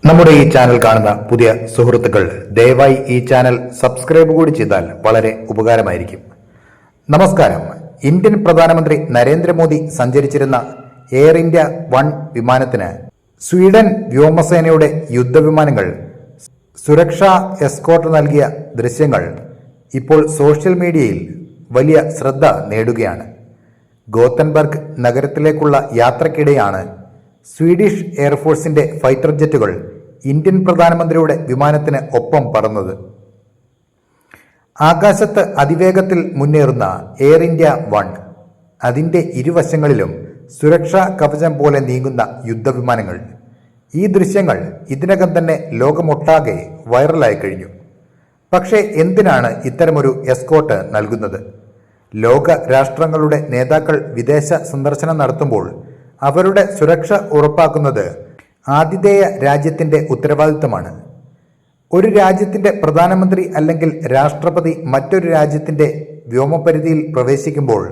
നമ്മുടെ ഈ ചാനൽ കാണുന്ന പുതിയ സുഹൃത്തുക്കൾ ദയവായി ഈ ചാനൽ സബ്സ്ക്രൈബ് കൂടി ചെയ്താൽ വളരെ ഉപകാരമായിരിക്കും. നമസ്കാരം. ഇന്ത്യൻ പ്രധാനമന്ത്രി നരേന്ദ്രമോദി സഞ്ചരിച്ചിരുന്ന എയർ ഇന്ത്യ 1 വിമാനത്തിന് സ്വീഡൻ വ്യോമസേനയുടെ യുദ്ധവിമാനങ്ങൾ സുരക്ഷാ എസ്കോർട്ട് നൽകിയ ദൃശ്യങ്ങൾ ഇപ്പോൾ സോഷ്യൽ മീഡിയയിൽ വലിയ ശ്രദ്ധ നേടുകയാണ്. ഗോത്തൻബർഗ് നഗരത്തിലേക്കുള്ള യാത്രക്കിടെയാണ് സ്വീഡിഷ് എയർഫോഴ്സിന്റെ ഫൈറ്റർ ജെറ്റുകൾ ഇന്ത്യൻ പ്രധാനമന്ത്രിയുടെ വിമാനത്തിന് ഒപ്പം പറന്നത്. ആകാശത്ത് അതിവേഗത്തിൽ മുന്നേറുന്ന എയർ ഇന്ത്യ 1, അതിൻ്റെ ഇരുവശങ്ങളിലും സുരക്ഷാ കവചം പോലെ നീങ്ങുന്ന യുദ്ധവിമാനങ്ങൾ. ഈ ദൃശ്യങ്ങൾ ഇതിനകം തന്നെ ലോകമൊട്ടാകെ വൈറലായി കഴിഞ്ഞു. പക്ഷേ എന്തിനാണ് ഇത്തരമൊരു എസ്കോർട്ട് നൽകുന്നത്? ലോക രാഷ്ട്രങ്ങളുടെ നേതാക്കൾ വിദേശ സന്ദർശനം നടത്തുമ്പോൾ അവരുടെ സുരക്ഷ ഉറപ്പാക്കുന്നത് ആതിഥേയ രാജ്യത്തിൻ്റെ ഉത്തരവാദിത്തമാണ്. ഒരു രാജ്യത്തിൻ്റെ പ്രധാനമന്ത്രി അല്ലെങ്കിൽ രാഷ്ട്രപതി മറ്റൊരു രാജ്യത്തിൻ്റെ വ്യോമപരിധിയിൽ പ്രവേശിക്കുമ്പോൾ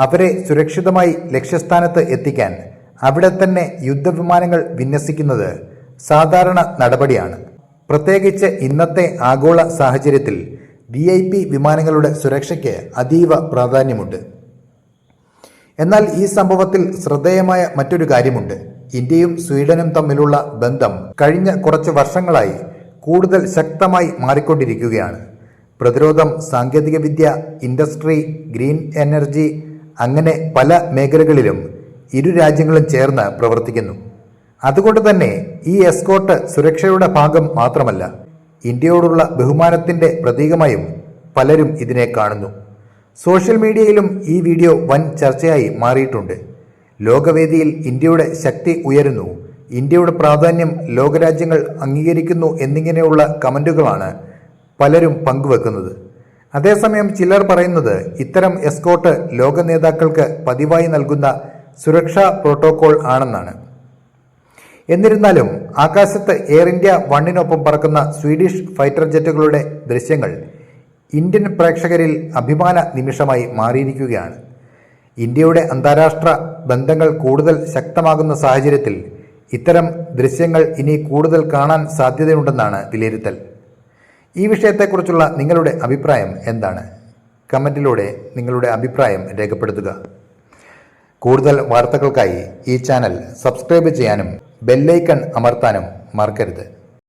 അവരെ സുരക്ഷിതമായി ലക്ഷ്യസ്ഥാനത്ത് എത്തിക്കാൻ അവിടെ തന്നെ യുദ്ധവിമാനങ്ങൾ വിന്യസിക്കുന്നത് സാധാരണ നടപടിയാണ്. പ്രത്യേകിച്ച് ഇന്നത്തെ ആഗോള സാഹചര്യത്തിൽ VIP വിമാനങ്ങളുടെ സുരക്ഷയ്ക്ക് അതീവ പ്രാധാന്യമുണ്ട്. എന്നാൽ ഈ സംഭവത്തിൽ ശ്രദ്ധേയമായ മറ്റൊരു കാര്യമുണ്ട്. ഇന്ത്യയും സ്വീഡനും തമ്മിലുള്ള ബന്ധം കഴിഞ്ഞ കുറച്ച് വർഷങ്ങളായി കൂടുതൽ ശക്തമായി മാറിക്കൊണ്ടിരിക്കുകയാണ്. പ്രതിരോധം, സാങ്കേതികവിദ്യ, ഇൻഡസ്ട്രി, ഗ്രീൻ എനർജി, അങ്ങനെ പല മേഖലകളിലും ഇരു രാജ്യങ്ങളും ചേർന്ന് പ്രവർത്തിക്കുന്നു. അതുകൊണ്ട് തന്നെ ഈ എസ്കോർട്ട് സുരക്ഷയുടെ ഭാഗം മാത്രമല്ല, ഇന്ത്യയോടുള്ള ബഹുമാനത്തിൻ്റെ പ്രതീകമായും പലരും ഇതിനെ കാണുന്നു. സോഷ്യൽ മീഡിയയിലും ഈ വീഡിയോ വൻ ചർച്ചയായി മാറിയിട്ടുണ്ട്. ലോകവേദിയിൽ ഇന്ത്യയുടെ ശക്തി ഉയരുന്നു, ഇന്ത്യയുടെ പ്രാധാന്യം ലോകരാജ്യങ്ങൾ അംഗീകരിക്കുന്നു എന്നിങ്ങനെയുള്ള കമൻറ്റുകളാണ് പലരും പങ്കുവെക്കുന്നത്. അതേസമയം ചിലർ പറയുന്നത് ഇത്തരം എസ്കോർട്ട് ലോക നേതാക്കൾക്ക് പതിവായി നൽകുന്ന സുരക്ഷാ പ്രോട്ടോകോൾ ആണെന്നാണ്. എന്നിരുന്നാലും ആകാശത്ത് എയർ ഇന്ത്യ 1നൊപ്പം പറക്കുന്ന സ്വീഡിഷ് ഫൈറ്റർ ജെറ്റുകളുടെ ദൃശ്യങ്ങൾ ഇന്ത്യൻ പ്രേക്ഷകരിൽ അഭിമാന നിമിഷമായി മാറിയിരിക്കുകയാണ്. ഇന്ത്യയുടെ അന്താരാഷ്ട്ര ബന്ധങ്ങൾ കൂടുതൽ ശക്തമാകുന്ന സാഹചര്യത്തിൽ ഇത്തരം ദൃശ്യങ്ങൾ ഇനി കൂടുതൽ കാണാൻ സാധ്യതയുണ്ടെന്നാണ് വിലയിരുത്തൽ. ഈ വിഷയത്തെക്കുറിച്ചുള്ള നിങ്ങളുടെ അഭിപ്രായം എന്താണ്? കമൻറ്റിലൂടെ നിങ്ങളുടെ അഭിപ്രായം രേഖപ്പെടുത്തുക. കൂടുതൽ വാർത്തകൾക്കായി ഈ ചാനൽ സബ്സ്ക്രൈബ് ചെയ്യാനും ബെല്ലൈക്കൺ അമർത്താനും മറക്കരുത്.